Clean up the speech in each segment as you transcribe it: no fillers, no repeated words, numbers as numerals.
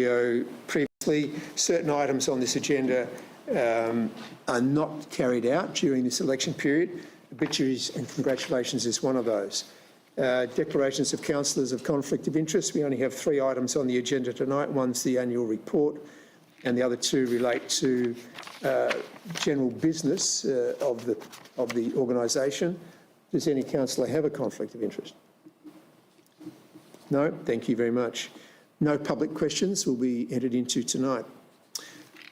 Silvio previously, certain items on this agenda are not carried out during this election period. Obituaries and congratulations is one of those. Declarations of councillors of conflict of interest. We only have 3 items on the agenda tonight. One's the annual report and the other 2 relate to general business of the organisation. Does any councillor have a conflict of interest? No? Thank you very much. No public questions will be entered into tonight.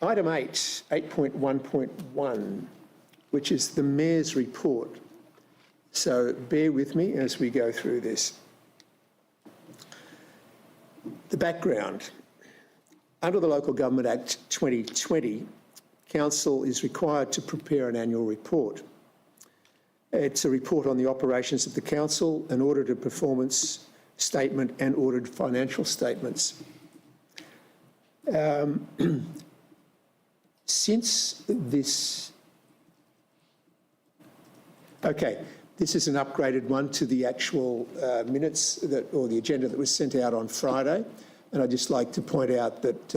Item 8, 8.1.1, which is the Mayor's report. So bear with me as we go through this. The background. Under the Local Government Act 2020, Council is required to prepare an annual report. It's a report on the operations of the Council, an audited performance statement and audited financial statements. Since this... Okay, this is an upgraded one to the actual minutes or the agenda that was sent out on Friday. And I'd just like to point out that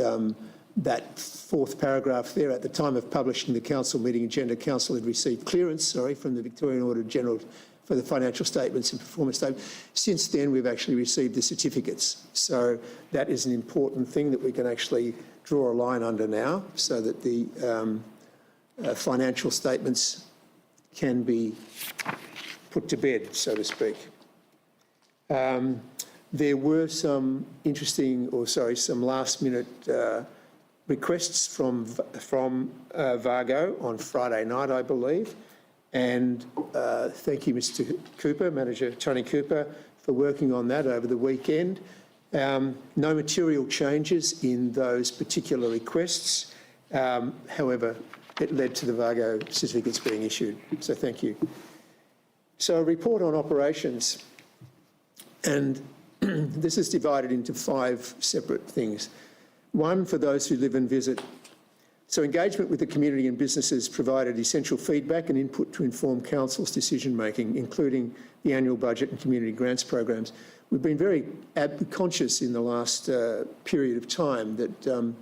that 4th paragraph there, at the time of publishing the council meeting agenda, council had received clearance, from the Victorian Auditor General for the financial statements and performance statement. Since then, we've actually received the certificates. So that is an important thing that we can actually draw a line under now, so that the financial statements can be put to bed, so to speak. There were some some last-minute requests from Vargo on Friday night, I believe. And thank you, Mr. Cooper, Manager Tony Cooper, for working on that over the weekend. No material changes in those particular requests. However, it led to the Vargo certificates being issued. So thank you. So a report on operations. And this is divided into 5 separate things. 1, for those who live and visit. So engagement with the community and businesses provided essential feedback and input to inform council's decision-making, including the annual budget and community grants programs. We've been very conscious in the last period of time that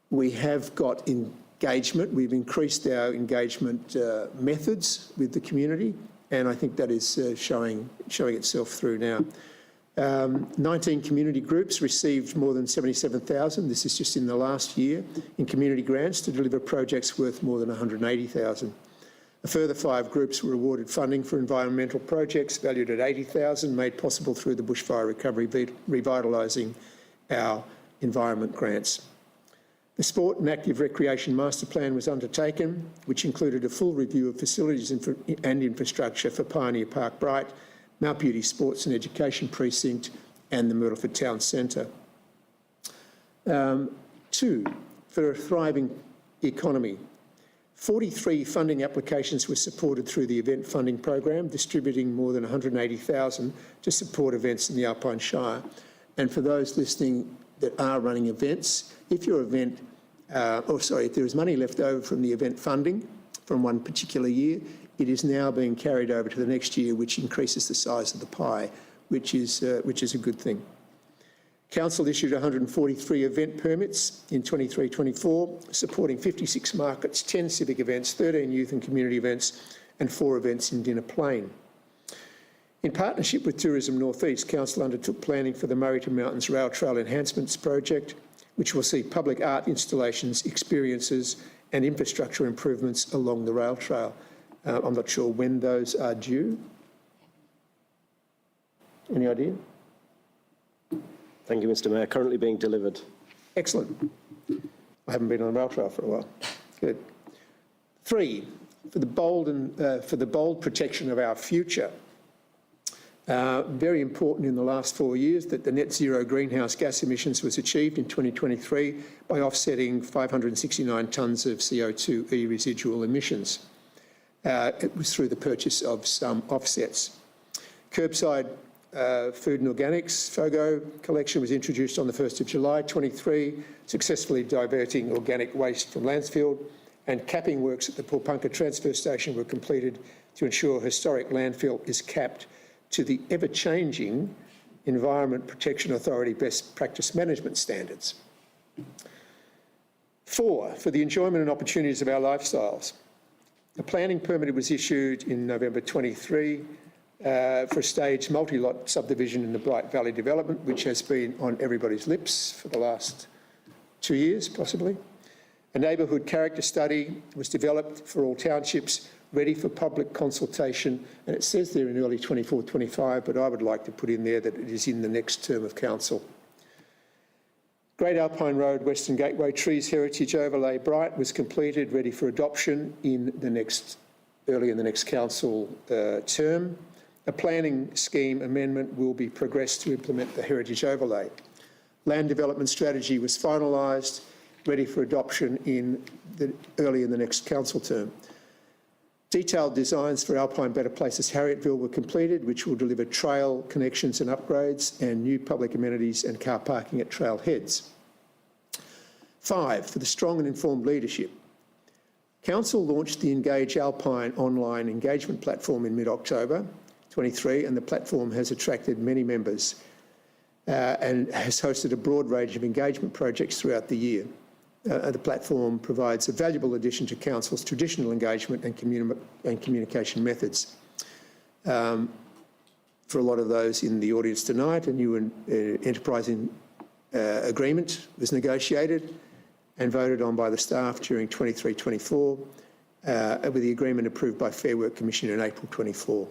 we have got engagement. We've increased our engagement methods with the community, and I think that is showing itself through now. 19 community groups received more than 77,000, this is just in the last year, in community grants to deliver projects worth more than 180,000. A further 5 groups were awarded funding for environmental projects valued at 80,000, made possible through the bushfire recovery, revitalising our environment grants. The Sport and Active Recreation Master Plan was undertaken, which included a full review of facilities and infrastructure for Pioneer Park Bright, Mount Beauty Sports and Education Precinct and the Myrtleford Town Centre. 2, for a thriving economy. 43 funding applications were supported through the event funding program, distributing more than 180,000 to support events in the Alpine Shire. And for those listening that are running events, if your event, if there is money left over from the event funding from one particular year, it is now being carried over to the next year, which increases the size of the pie, which is a good thing. Council issued 143 event permits in 23-24, supporting 56 markets, 10 civic events, 13 youth and community events, and 4 events in Dinner Plain. In partnership with Tourism North East, Council undertook planning for the Murray to Mountains Rail Trail Enhancements Project, which will see public art installations, experiences, and infrastructure improvements along the rail trail. I'm not sure when those are due. Any idea? Thank you, Mr. Mayor. Currently being delivered. Excellent. I haven't been on the rail trail for a while. Good. 3, for the bold protection of our future. Very important in the last 4 years that the net zero greenhouse gas emissions was achieved in 2023 by offsetting 569 tonnes of CO2e residual emissions. It was through the purchase of some offsets. Curbside food and organics FOGO collection was introduced on the 1st of July 23, successfully diverting organic waste from Lancefield, and capping works at the Pulpunka transfer station were completed to ensure historic landfill is capped to the ever-changing Environment Protection Authority best practice management standards. 4, for the enjoyment and opportunities of our lifestyles. A planning permit was issued in November 23 for a staged multi-lot subdivision in the Bright Valley development, which has been on everybody's lips for the last 2 years, possibly. A neighbourhood character study was developed for all townships, ready for public consultation, and it says there in early 24-25, but I would like to put in there that it is in the next term of council. Great Alpine Road Western Gateway Trees Heritage Overlay Bright was completed, ready for adoption early in the next council term. A planning scheme amendment will be progressed to implement the heritage overlay. Land development strategy was finalised, ready for adoption early in the next council term. Detailed designs for Alpine Better Places Harriettville were completed, which will deliver trail connections and upgrades and new public amenities and car parking at trailheads. 5, for the strong and informed leadership. Council launched the Engage Alpine online engagement platform in mid-October 23, and the platform has attracted many members and has hosted a broad range of engagement projects throughout the year. The platform provides a valuable addition to Council's traditional engagement and communication methods. For a lot of those in the audience tonight, a new enterprise agreement was negotiated and voted on by the staff during 23-24, with the agreement approved by Fair Work Commission in April 24.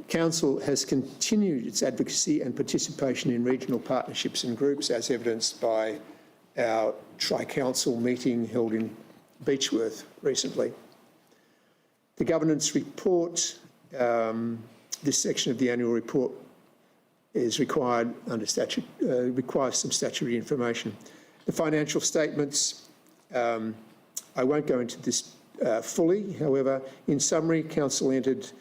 Council has continued its advocacy and participation in regional partnerships and groups, as evidenced by our tri-council meeting held in Beechworth recently. The governance report, this section of the annual report is required under statute, requires some statutory information. The financial statements, I won't go into this fully. However, in summary, Council ended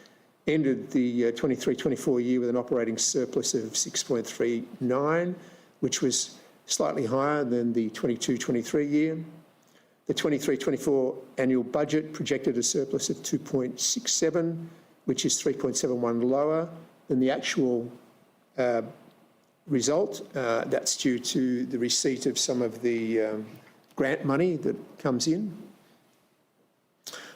the 23-24 year with an operating surplus of 6.39, which was slightly higher than the 22-23 year. The 23-24 annual budget projected a surplus of 2.67, which is 3.71 lower than the actual result. That's due to the receipt of some of the grant money that comes in.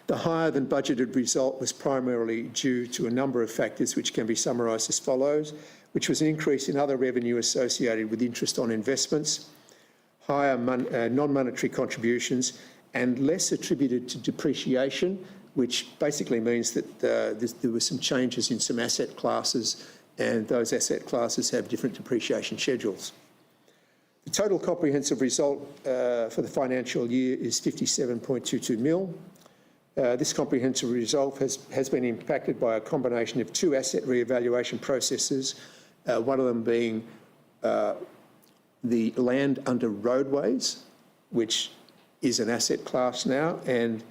The higher than budgeted result was primarily due to a number of factors which can be summarised as follows, which was an increase in other revenue associated with interest on investments, higher non-monetary contributions, and less attributed to depreciation, which basically means that there were some changes in some asset classes, and those asset classes have different depreciation schedules. The total comprehensive result for the financial year is 57.22 mil. This comprehensive result has been impacted by a combination of 2 asset re-evaluation processes, one of them being the land under roadways, which is an asset class now, and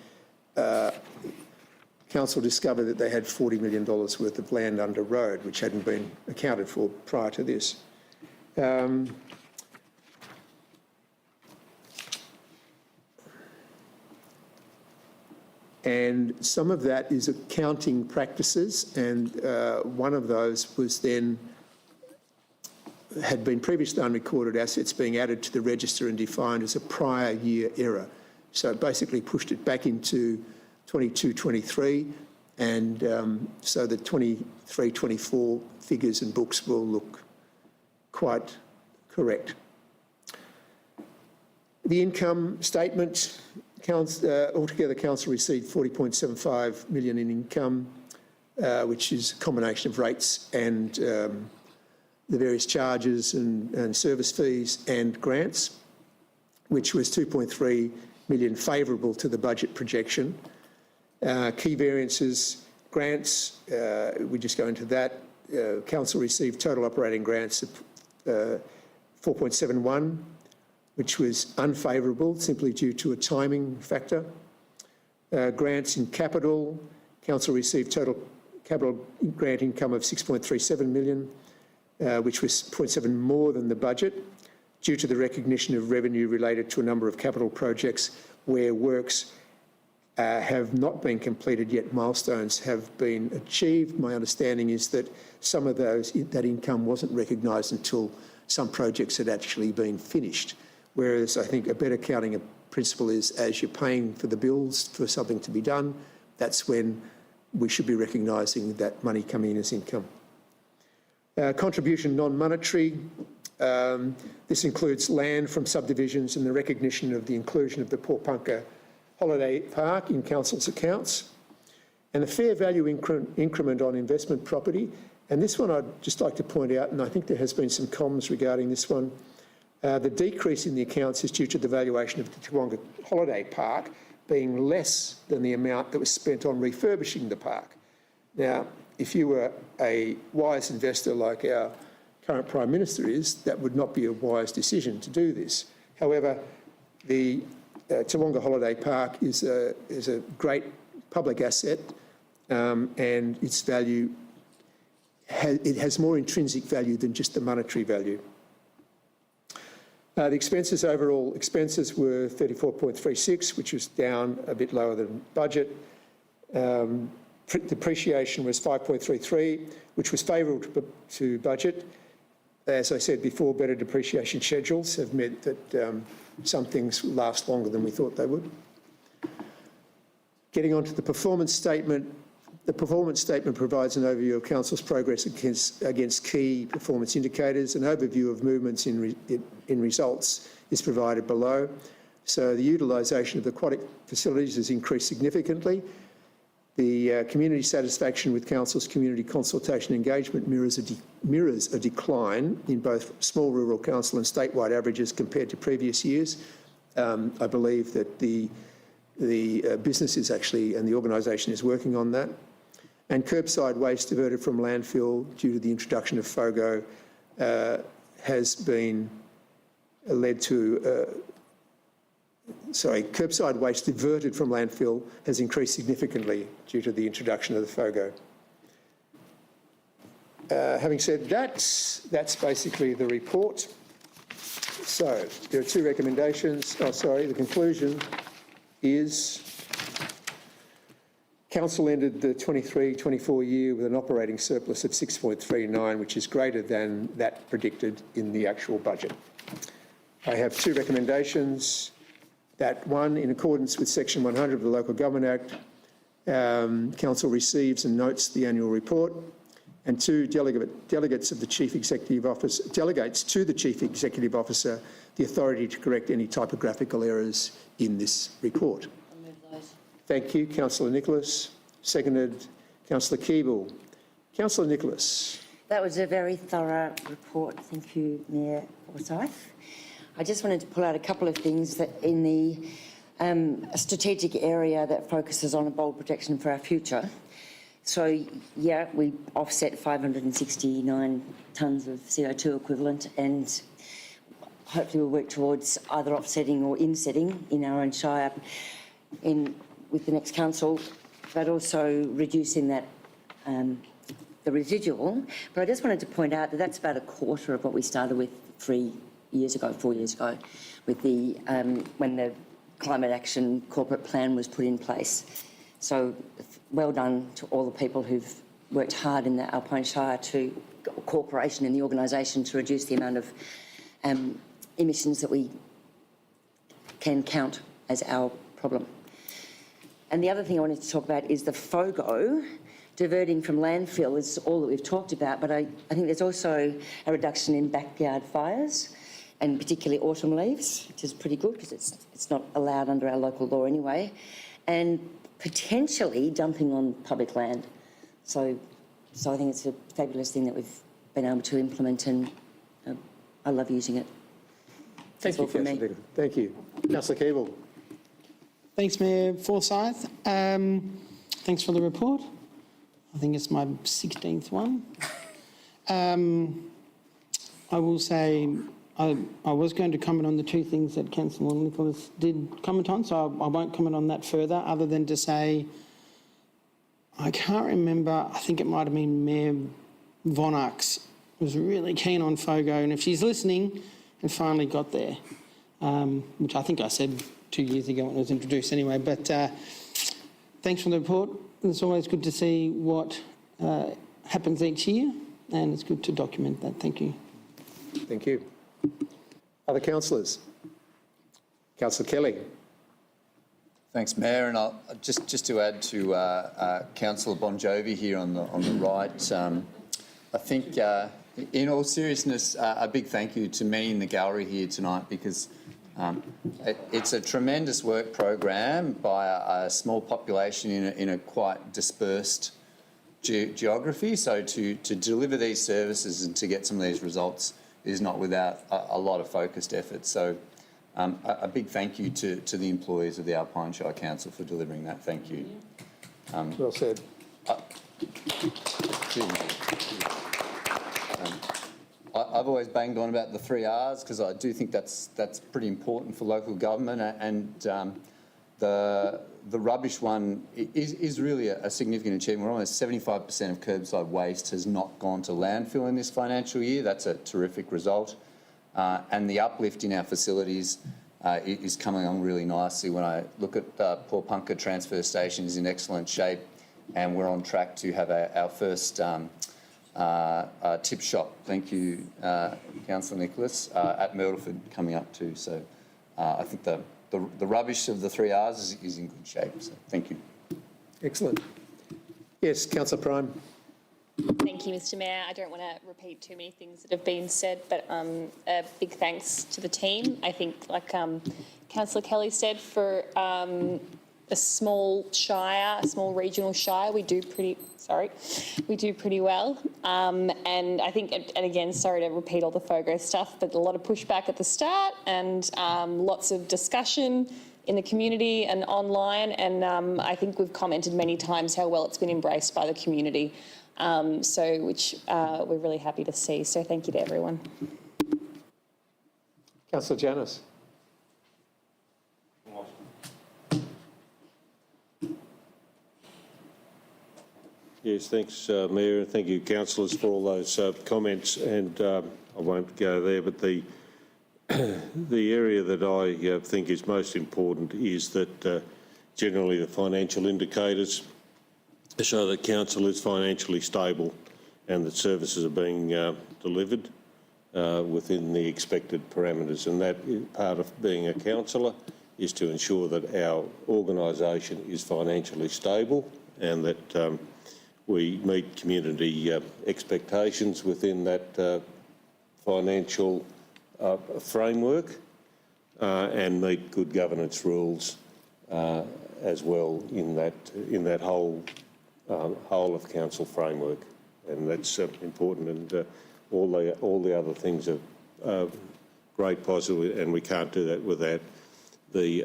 Council discovered that they had $40 million worth of land under road, which hadn't been accounted for prior to this. And some of that is accounting practices, and one of those was then had been previously unrecorded assets being added to the register and defined as a prior year error. So it basically pushed it back into 22-23, and so the 23-24 figures and books will look quite correct. The income statement, altogether Council received 40.75 million in income, which is a combination of rates and the various charges and service fees and grants, which was 2.3 million favourable to the budget projection. Key variances, grants, we just go into that. Council received total operating grants of 4.71, which was unfavourable simply due to a timing factor. Grants in capital, Council received total capital grant income of 6.37 million, which was 0.7 more than the budget, due to the recognition of revenue related to a number of capital projects where works have not been completed yet. Milestones have been achieved. My understanding is that some of that income wasn't recognised until some projects had actually been finished, whereas I think a better accounting principle is as you're paying for the bills for something to be done, that's when we should be recognising that money coming in as income. Contribution non-monetary. This includes land from subdivisions and the recognition of the inclusion of the Porpunka Holiday Park in council's accounts, and the fair value increment on investment property. And this one I'd just like to point out, and I think there has been some comms regarding this one. The decrease in the accounts is due to the valuation of the Toowonga Holiday Park being less than the amount that was spent on refurbishing the park. Now, if you were a wise investor like our current Prime Minister is, that would not be a wise decision to do this. However, the Toowonga Holiday Park is a great public asset, and its value has more intrinsic value than just the monetary value. The expenses, overall expenses were 34.36, which was down a bit lower than budget. Depreciation was 5.33, which was favourable to budget. As I said before, better depreciation schedules have meant that some things last longer than we thought they would. Getting on to the performance statement. The performance statement provides an overview of council's progress against key performance indicators. An overview of movements in results is provided below. So the utilisation of the aquatic facilities has increased significantly. The community satisfaction with council's community consultation engagement mirrors a decline in both small rural council and statewide averages compared to previous years. I believe that the business is actually, and the organisation is working on that. And curbside waste diverted from landfill due to the introduction of FOGO has been led to, curbside waste diverted from landfill has increased significantly due to the introduction of the FOGO. Having said that, that's basically the report. So there are two recommendations. The conclusion is council ended the 23-24 year with an operating surplus of 6.39, which is greater than that predicted in the actual budget. I have two recommendations. That one, in accordance with Section 100 of the Local Government Act, council receives and notes the annual report. And two, delegates to the Chief Executive Officer the authority to correct any typographical errors in this report. I'll move those. Thank you, Councillor Nicholas. Seconded, Councillor Keeble. Councillor Nicholas. That was a very thorough report. Thank you, Mayor Forsyth. I just wanted to pull out a couple of things that in the strategic area that focuses on a bold protection for our future. So, yeah, we offset 569 tonnes of CO2 equivalent, and hopefully we'll work towards either offsetting or insetting in our own shire with the next council, but also reducing that the residual. But I just wanted to point out that that's about a quarter of what we started with 4 years ago, with the when the Climate Action Corporate Plan was put in place. So well done to all the people who've worked hard in the Alpine Shire corporation and the organisation to reduce the amount of emissions that we can count as our problem. And the other thing I wanted to talk about is the FOGO. Diverting from landfill is all that we've talked about, but I think there's also a reduction in backyard fires, and particularly autumn leaves, which is pretty good because it's not allowed under our local law anyway, and potentially dumping on public land. So I think it's a fabulous thing that we've been able to implement, and I love using it. Thank you, Councillor Nicholas. Thank you. Councillor Keeble. Thanks, Mayor Forsyth. Thanks for the report. I think it's my 16th one. I will say I was going to comment on the two things that Councillor Nicholas did comment on, so I won't comment on that further, other than to say I can't remember, I think it might have been Mayor Von Arx was really keen on FOGO, and if she's listening, and finally got there, which I think I said 2 years ago when it was introduced anyway, but thanks for the report. It's always good to see what happens each year, and it's good to document that. Thank you. Thank you. Other councillors? Councillor Kelly. Thanks, Mayor. And I'll, just to add to Councillor Bon Jovi here on the right, I think in all seriousness, a big thank you to many in the gallery here tonight, because it's a tremendous work program by a small population in a quite dispersed geography. So to deliver these services and to get some of these results is not without a lot of focused effort. So a big thank you to the employees of the Alpine Shire Council for delivering that. Thank you. Well said. I've always banged on about the 3 Rs because I do think that's pretty important for local government, and the rubbish one is really a significant achievement. Almost 75% of curbside waste has not gone to landfill in this financial year. That's a terrific result. And the uplift in our facilities is coming along really nicely. When I look at Pawnpukka Transfer Station, is in excellent shape, and we're on track to have our first tip shop, thank you, Councillor Nicholas, at Myrtleford coming up too. So I think the rubbish of the 3 Rs is in good shape. So thank you. Excellent. Yes, Councillor Prime. Thank you, Mr. Mayor. I don't want to repeat too many things that have been said, but a big thanks to the team. I think, like Councillor Kelly said, for a small shire, a small regional shire, we do pretty well. And I think, and again, sorry to repeat all the FOGO stuff, but a lot of pushback at the start, and lots of discussion in the community and online. And I think we've commented many times how well it's been embraced by the community. Which we're really happy to see. So thank you to everyone. Councillor Janus. Yes, thanks, Mayor, and thank you, councillors, for all those comments. And I won't go there, but the area that I think is most important is that generally the financial indicators show that council is financially stable and that services are being delivered within the expected parameters. And that part of being a councillor is to ensure that our organisation is financially stable and that we meet community expectations within that financial framework and meet good governance rules as well in that whole of council framework, and that's important. And all the other things are great positive, and we can't do that without the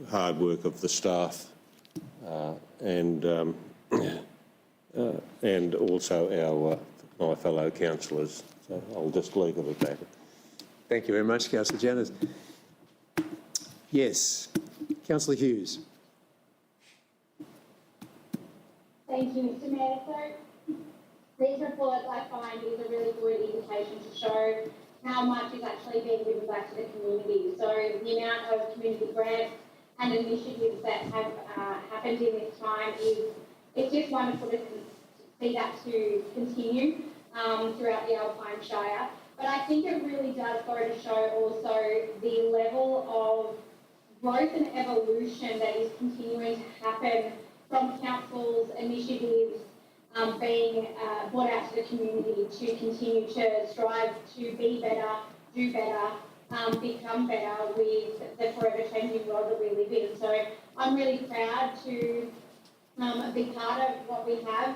hard work of the staff and also my fellow councillors. So I'll just leave it at that. Thank you very much, Councillor Janus. Yes, Councillor Hughes. Thank you, Mr. Mayor. So these reports I find is a really good indication to show how much is actually being given back to the community. So the amount of community grants and initiatives that have happened in this time it's just wonderful to see that to continue throughout the Alpine Shire. But I think it really does go to show also the level of growth and evolution that is continuing to happen from council's initiatives being brought out to the community to continue to strive to be better, do better, become better with the forever changing world that we live in. So I'm really proud to be part of what we have,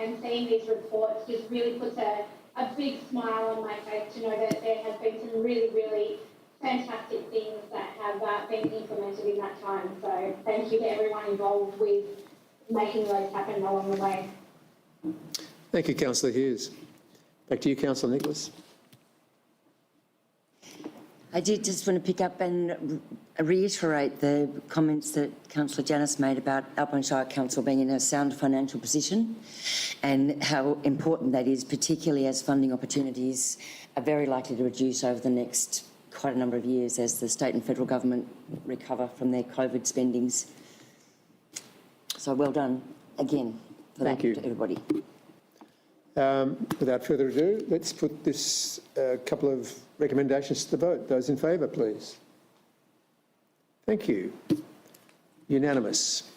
and seeing these reports just really puts a big smile on my face to know that there has been some really, really fantastic things that have been implemented in that time. So thank you to everyone involved with making those happen along the way. Thank you, Councillor Hughes. Back to you, Councillor Nicholas. I did just want to pick up and reiterate the comments that Councillor Janus made about Alpine Shire Council being in a sound financial position and how important that is, particularly as funding opportunities are very likely to reduce over the next quite a number of years as the state and federal government recover from their COVID spendings. So well done again for Thank that you. to everybody. Without further ado, let's put this couple of recommendations to the vote. Those in favour, please. Thank you. Unanimous.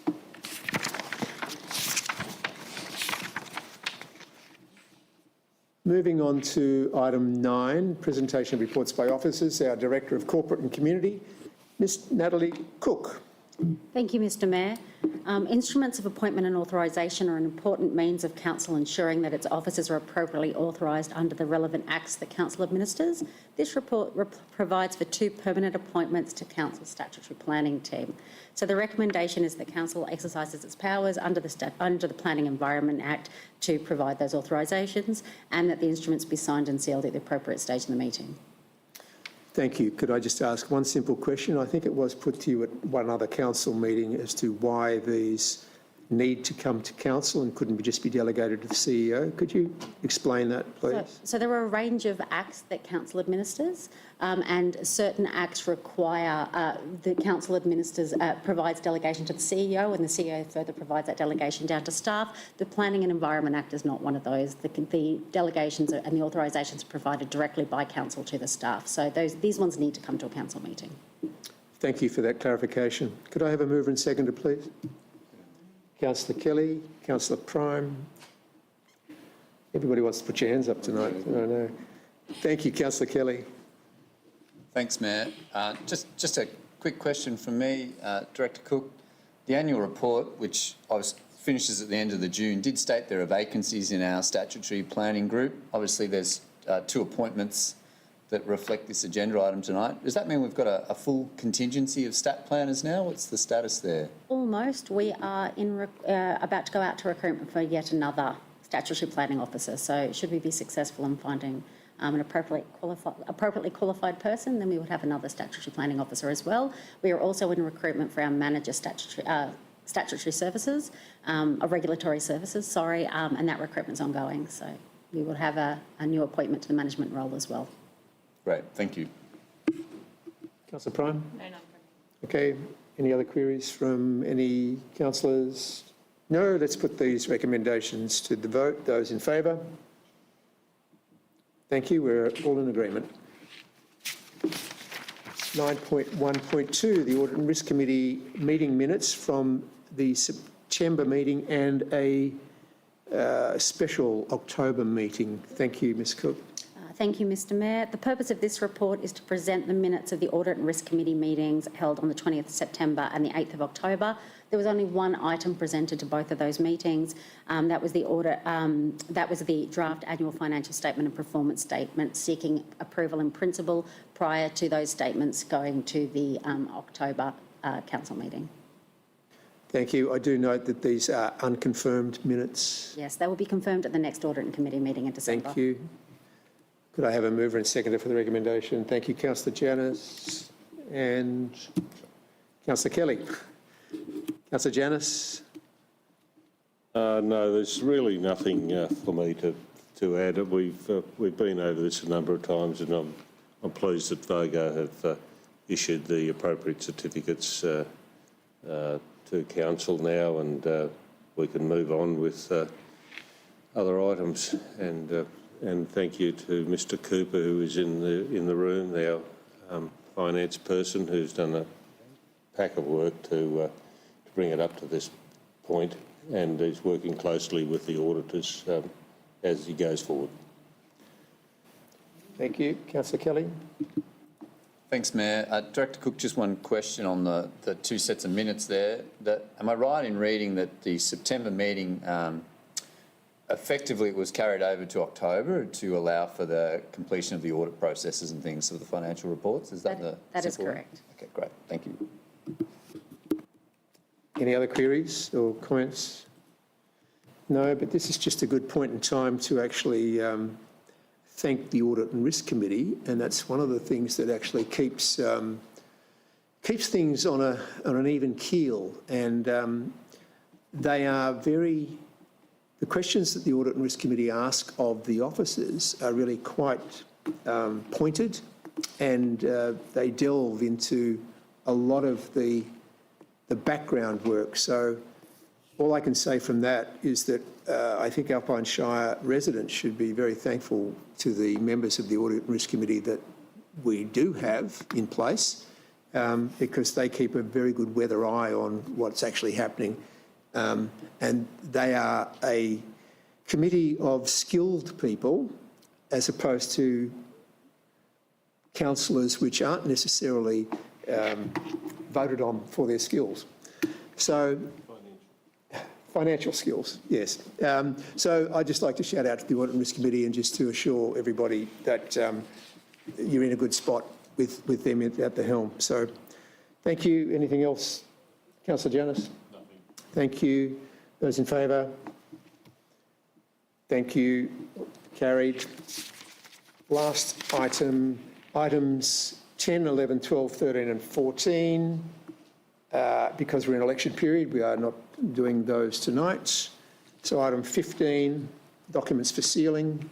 Moving on to item 9, presentation of reports by officers. Our Director of Corporate and Community, Ms Natalie Cook. Thank you, Mr Mayor. Instruments of appointment and authorisation are an important means of council ensuring that its officers are appropriately authorised under the relevant acts that council administers. This report provides for 2 permanent appointments to council's statutory planning team. So the recommendation is that council exercises its powers under the Planning Environment Act to provide those authorisations, and that the instruments be signed and sealed at the appropriate stage in the meeting. Thank you. Could I just ask one simple question? I think it was put to you at one other council meeting as to why these need to come to council and couldn't just be delegated to the CEO. Could you explain that, please? So there are a range of acts that council administers, and certain acts require the council administers provides delegation to the CEO, and the CEO further provides that delegation down to staff. The Planning and Environment Act is not one of those. The delegations and the authorisations are provided directly by council to the staff. So these ones need to come to a council meeting. Thank you for that clarification. Could I have a mover and seconder, please? Councillor Kelly, Councillor Prime. Everybody wants to put your hands up tonight. I know. Thank you, Councillor Kelly. Thanks, Mayor. Just a quick question from me, Director Cook. The annual report, which finishes at the end of the June, did state there are vacancies in our statutory planning group. Obviously, there's 2 appointments that reflect this agenda item tonight. Does that mean we've got a full contingency of stat planners now? What's the status there? Almost. We are about to go out to recruitment for yet another statutory planning officer. So should we be successful in finding an appropriately qualified person, then we would have another statutory planning officer as well. We are also in recruitment for our manager statutory services, regulatory services, and that recruitment's ongoing. So we will have a new appointment to the management role as well. Great, thank you. Councillor Prime? No. Okay. Any other queries from any councillors? No. Let's put these recommendations to the vote. Those in favour? Thank you. We're all in agreement. 9.1.2, the Audit and Risk Committee meeting minutes from the September meeting and a special October meeting. Thank you, Ms Cook. Thank you, Mr Mayor. The purpose of this report is to present the minutes of the Audit and Risk Committee meetings held on the 20th of September and the 8th of October. There was only one item presented to both of those meetings. That was the draft annual financial statement and performance statement seeking approval in principle prior to those statements going to the October council meeting. Thank you. I do note that these are unconfirmed minutes. Yes, they will be confirmed at the next Audit and Committee meeting in December. Thank you. Could I have a mover and seconder for the recommendation? Thank you, Councillor Janus and Councillor Kelly. Councillor Janus? No, there's really nothing for me to add. We've been over this a number of times, and I'm pleased that VAGO have issued the appropriate certificates to council now, and we can move on with other items. And thank you to Mr Cooper, who is in the room, our finance person, who's done a pack of work to bring it up to this point, and is working closely with the auditors as he goes forward. Thank you. Councillor Kelly? Thanks, Mayor. Director Cook, just one question on the 2 sets of minutes there. Am I right in reading that the September meeting effectively it was carried over to October to allow for the completion of the audit processes and things of the financial reports? Is that That is simple? correct. Okay, great. Thank you. Any other queries or comments? No, but this is just a good point in time to actually thank the Audit and Risk Committee, and that's one of the things that actually keeps things on an even keel. And they are the questions that the Audit and Risk Committee ask of the officers are really quite pointed, and they delve into a lot of the background work. So all I can say from that is that I think Alpine Shire residents should be very thankful to the members of the Audit and Risk Committee that we do have in place, because they keep a very good weather eye on what's actually happening. And they are a committee of skilled people as opposed to councillors which aren't necessarily voted on for their skills. So, financial skills, yes. So I'd just like to shout out to the Audit and Risk Committee and just to assure everybody that you're in a good spot with them at the helm. So thank you. Anything else? Councillor Janus? Nothing. Thank you. Those in favour? Thank you. Carried. Last item, items 10, 11, 12, 13 and 14. Because we're in election period, we are not doing those tonight. So item 15, documents for sealing.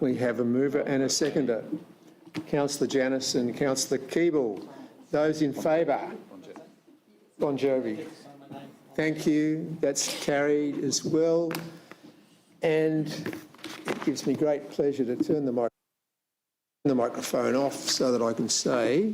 We have a mover and a seconder. Councillor Janus and Councillor Keeble. Those in favour? Bon Jovi. Thank you. That's carried as well. And it gives me great pleasure to turn the microphone off so that I can say